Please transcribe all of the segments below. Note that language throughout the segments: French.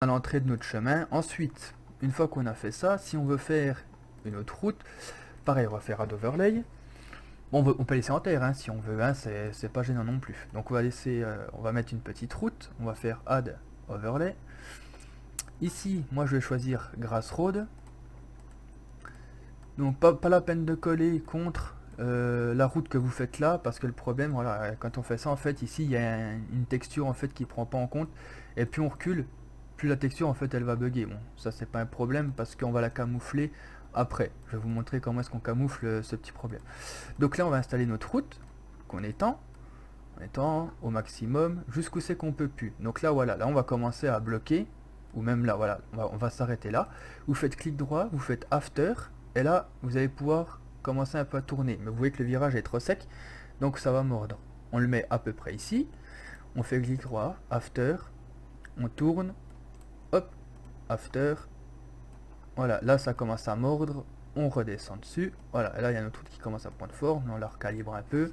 à l'entrée de notre chemin. Ensuite, une fois qu'on a fait ça, si on veut faire une autre route, pareil, on va faire add overlay. Bon, on peut laisser en terre hein, si on veut, hein, c'est pas gênant non plus. Donc on va laisser, on va mettre une petite route, on va faire add overlay. Ici, moi je vais choisir grass road. Donc pas la peine de coller contre la route que vous faites là, parce que le problème, voilà, quand on fait ça, en fait, ici il y a une texture en fait qui prend pas en compte, et plus on recule, plus la texture en fait elle va bugger. Bon, ça c'est pas un problème parce qu'on va la camoufler après. Je vais vous montrer comment est-ce qu'on camoufle ce petit problème. Donc là on va installer notre route qu'on étend, en étant au maximum jusqu'où c'est qu'on peut plus. Donc là voilà, là on va commencer à bloquer, ou même là voilà, on va s'arrêter là. Vous faites clic droit, vous faites after, et là vous allez pouvoir commencer un peu à tourner. Mais vous voyez que le virage est trop sec, donc ça va mordre. On le met à peu près ici, on fait clic droit, after, on tourne, hop, after, voilà, là ça commence à mordre, on redescend dessus, voilà, et là il y a notre route qui commence à prendre forme, on la recalibre un peu.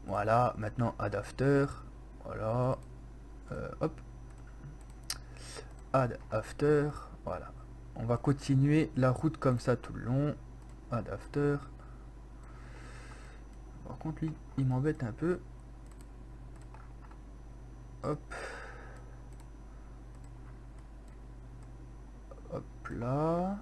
Voilà, maintenant add after, voilà, hop, add after, voilà. On va continuer la route comme ça tout le long, add after. Par contre lui, il m'embête un peu. Hop, hop là.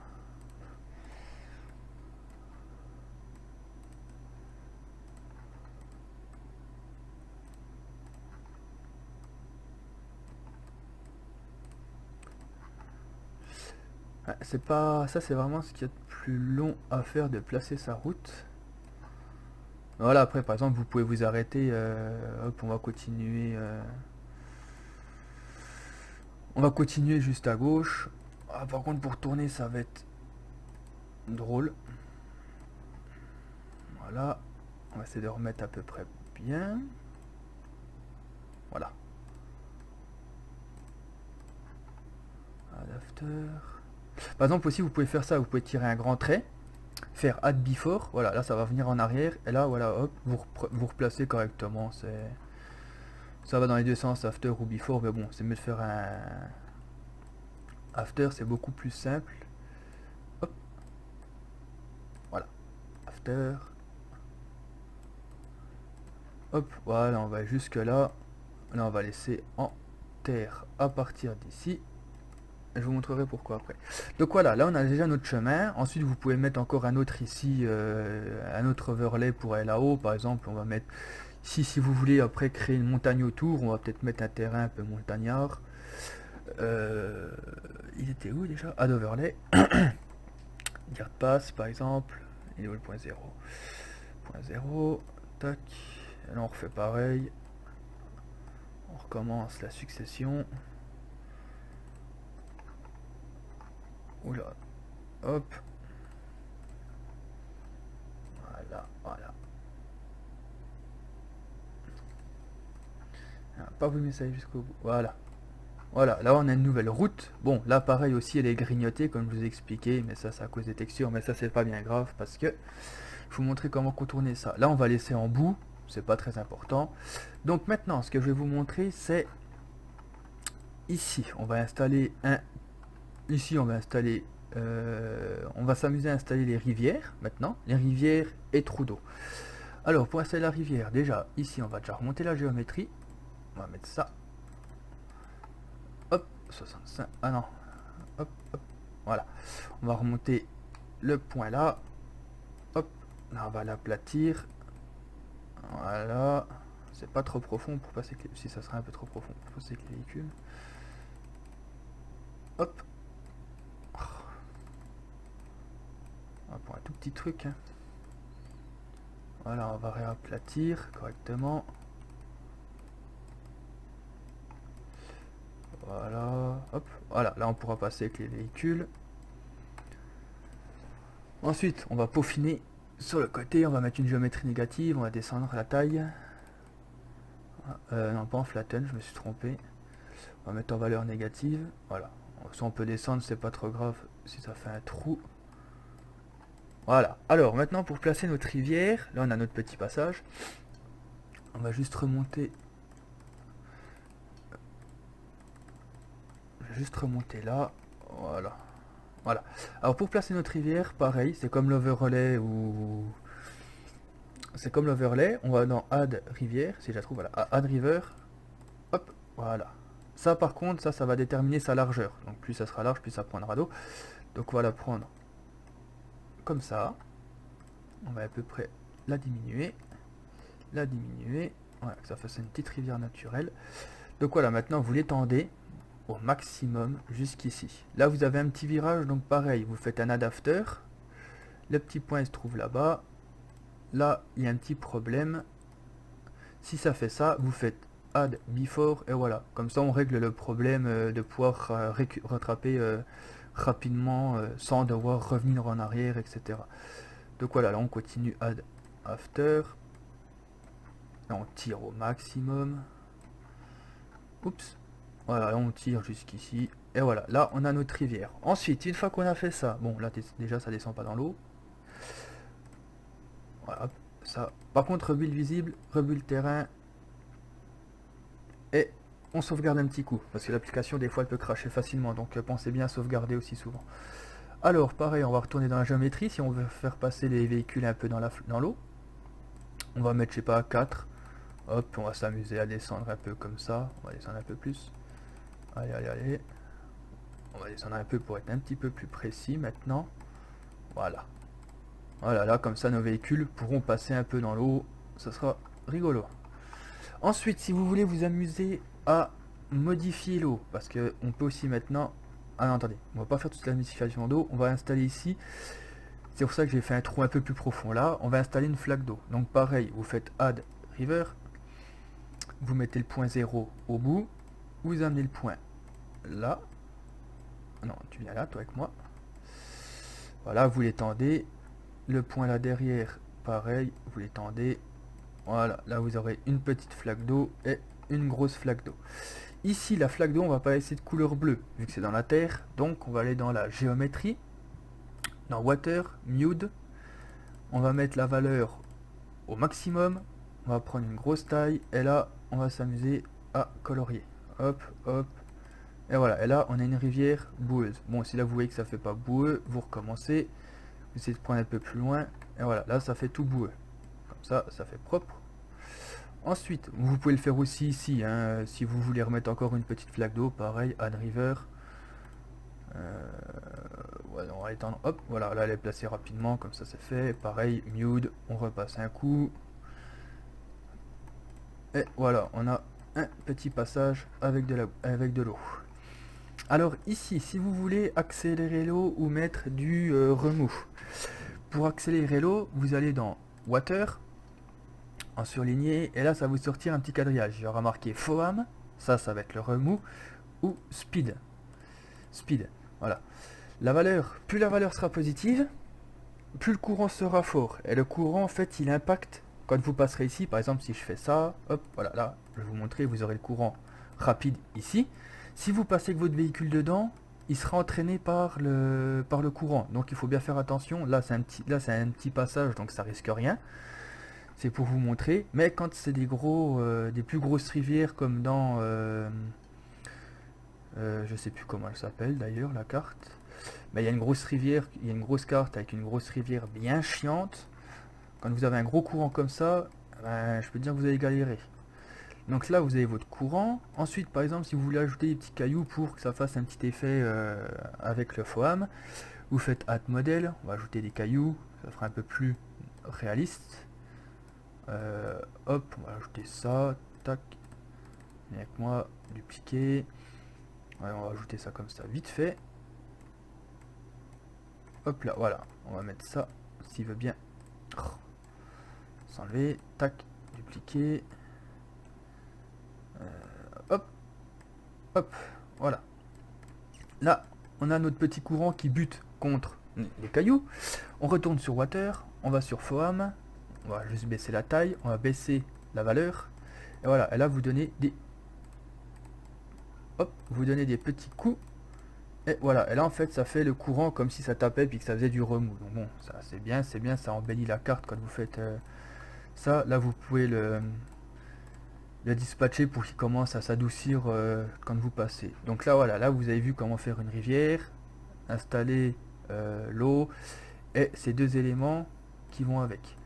Ah, c'est pas, ça c'est vraiment ce qu'il y a de plus long à faire, de placer sa route. Voilà, après par exemple vous pouvez vous arrêter, hop, on va continuer juste à gauche. Ah, par contre pour tourner ça va être drôle. Voilà, on va essayer de remettre à peu près bien. Voilà. Add after. Par exemple aussi vous pouvez faire ça, vous pouvez tirer un grand trait, faire add before, voilà, là ça va venir en arrière, et là voilà, hop, vous replacez correctement, ça va dans les deux sens, after ou before, mais bon, c'est mieux de faire un after, c'est beaucoup plus simple. Hop, voilà, after, hop, voilà, on va jusque là, là on va laisser en terre à partir d'ici. Je vous montrerai pourquoi après. Donc voilà, là on a déjà notre chemin. Ensuite vous pouvez mettre encore un autre ici, un autre overlay pour aller là-haut. Par exemple, on va mettre ici, si vous voulez après créer une montagne autour, on va peut-être mettre un terrain un peu montagnard. Il était où déjà? Add overlay. Guard pass par exemple. Il est où le point 0? Point 0. Tac. Et là on refait pareil. On recommence la succession. Oula. Hop. Voilà, voilà. Ah, pas vous mettre ça jusqu'au bout. Voilà. Voilà, là on a une nouvelle route. Bon, là pareil aussi, elle est grignotée comme je vous ai expliqué, mais ça c'est à cause des textures, mais ça c'est pas bien grave parce que je vous montrer comment contourner ça. Là on va laisser en bout, c'est pas très important. Donc maintenant, ce que je vais vous montrer, c'est ici, on va installer un. Ici on va installer. On va s'amuser à installer les rivières maintenant, les rivières et trous d'eau. Alors pour installer la rivière, déjà ici on va déjà remonter la géométrie. On va mettre ça. Hop, 65. Ah non. Hop, hop. Voilà. On va remonter le point là. Hop. Là, on va l'aplatir. Voilà. C'est pas trop profond pour passer que... Si ça serait un peu trop profond pour passer avec les véhicules. Hop. On va pour un tout petit truc. Hein. Voilà, on va réaplatir correctement. Voilà. Hop. Voilà, là on pourra passer avec les véhicules. Ensuite, on va peaufiner sur le côté. On va mettre une géométrie négative. On va descendre la taille. Non, pas en flatten, je me suis trompé. On va mettre en valeur négative. Voilà. Si on peut descendre, c'est pas trop grave si ça fait un trou. Voilà. Alors, maintenant, pour placer notre rivière, là, on a notre petit passage. On va juste remonter. juste remonter là. Voilà. Voilà. Alors pour placer notre rivière, pareil, c'est comme l'overlay ou... C'est comme l'overlay, on va dans Add rivière, si je la trouve, voilà, Add river, hop, voilà. Ça par contre, ça va déterminer sa largeur. Donc plus ça sera large, plus ça prendra d'eau. Donc on va la prendre comme ça. On va à peu près la diminuer. Voilà, que ça fasse une petite rivière naturelle. Donc voilà, maintenant vous l'étendez au maximum jusqu'ici. Là vous avez un petit virage, donc pareil, vous faites un add after. Le petit point il se trouve là-bas. Là, il y a un petit problème. Si ça fait ça, vous faites add before et voilà. Comme ça, on règle le problème de pouvoir rattraper rapidement sans devoir revenir en arrière, etc. Donc voilà, là on continue add after. Là, on tire au maximum. Oups. Voilà, là on tire jusqu'ici. Et voilà, là on a notre rivière. Ensuite, une fois qu'on a fait ça, bon là déjà ça descend pas dans l'eau. Voilà, ça. Par contre, rebuild visible, rebuild terrain. Et on sauvegarde un petit coup, parce que l'application des fois elle peut cracher facilement, donc pensez bien à sauvegarder aussi souvent. Alors pareil, on va retourner dans la géométrie, si on veut faire passer les véhicules un peu dans l'eau. On va mettre, je sais pas, 4. Hop, on va s'amuser à descendre un peu comme ça. On va descendre un peu plus. Allez, allez, allez. On va descendre un peu pour être un petit peu plus précis maintenant. Voilà. Voilà, là comme ça nos véhicules pourront passer un peu dans l'eau. Ça sera rigolo. Ensuite, si vous voulez vous amuser à modifier l'eau, parce que on peut aussi maintenant... Ah non, attendez, on va pas faire toute la modification d'eau, on va installer ici. C'est pour ça que j'ai fait un trou un peu plus profond là. On va installer une flaque d'eau. Donc pareil, vous faites add river, vous mettez le point 0 au bout, vous amenez le point là. Non, tu viens là, toi avec moi. Voilà, vous l'étendez. Le point là derrière, pareil, vous l'étendez. Voilà, là vous aurez une petite flaque d'eau et une grosse flaque d'eau. Ici, la flaque d'eau, on va pas laisser de couleur bleue, vu que c'est dans la terre. Donc, on va aller dans la géométrie, dans Water, Nude. On va mettre la valeur au maximum. On va prendre une grosse taille. Et là, on va s'amuser à colorier. Hop, hop. Et voilà, et là, on a une rivière boueuse. Bon, si là, vous voyez que ça fait pas boueux, vous recommencez. Vous essayez de prendre un peu plus loin. Et voilà, là, ça fait tout boueux. Comme ça, ça fait propre. Ensuite, vous pouvez le faire aussi ici, hein, si vous voulez remettre encore une petite flaque d'eau, pareil, add river. Voilà, on va étendre, hop, voilà, là elle est placée rapidement, comme ça c'est fait. Pareil, mute, on repasse un coup. Et voilà, on a un petit passage avec de l'eau. Alors ici, si vous voulez accélérer l'eau ou mettre du remous. Pour accélérer l'eau, vous allez dans Water, en surligné, et là ça va vous sortir un petit quadrillage. Il y aura marqué foam, ça va être le remous, ou speed. Speed, voilà. La valeur, plus la valeur sera positive, plus le courant sera fort. Et le courant, en fait, il impacte quand vous passerez ici. Par exemple, si je fais ça, hop, voilà, là, je vais vous montrer, vous aurez le courant rapide ici. Si vous passez avec votre véhicule dedans, il sera entraîné par le courant. Donc il faut bien faire attention. Là, c'est un petit passage, donc ça risque rien. C'est pour vous montrer. Mais quand c'est des plus grosses rivières comme dans... je sais plus comment elle s'appelle d'ailleurs, la carte. Mais il y a une grosse rivière, il y a une grosse carte avec une grosse rivière bien chiante. Quand vous avez un gros courant comme ça, ben, je peux dire que vous allez galérer. Donc là, vous avez votre courant. Ensuite, par exemple, si vous voulez ajouter des petits cailloux pour que ça fasse un petit effet avec le foam, vous faites Add Model, on va ajouter des cailloux, ça fera un peu plus réaliste. Hop, on va ajouter ça, tac. Et avec moi, dupliquer. Ouais, on va ajouter ça comme ça, vite fait. Hop là, voilà, on va mettre ça, s'il veut bien. S'enlever, tac, dupliquer. Hop, hop, voilà. Là, on a notre petit courant qui bute contre les cailloux. On retourne sur Water, on va sur Foam. On va juste baisser la taille, on va baisser la valeur. Et voilà, et là vous donnez des... Hop, vous donnez des petits coups. Et voilà, et là en fait ça fait le courant comme si ça tapait puis que ça faisait du remous. Donc bon, ça c'est bien, ça embellit la carte quand vous faites ça. Là vous pouvez le dispatcher pour qu'il commence à s'adoucir quand vous passez. Donc là voilà, là vous avez vu comment faire une rivière, installer l'eau et ces deux éléments qui vont avec.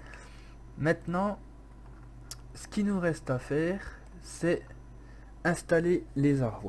Maintenant, ce qui nous reste à faire, c'est installer les arbres.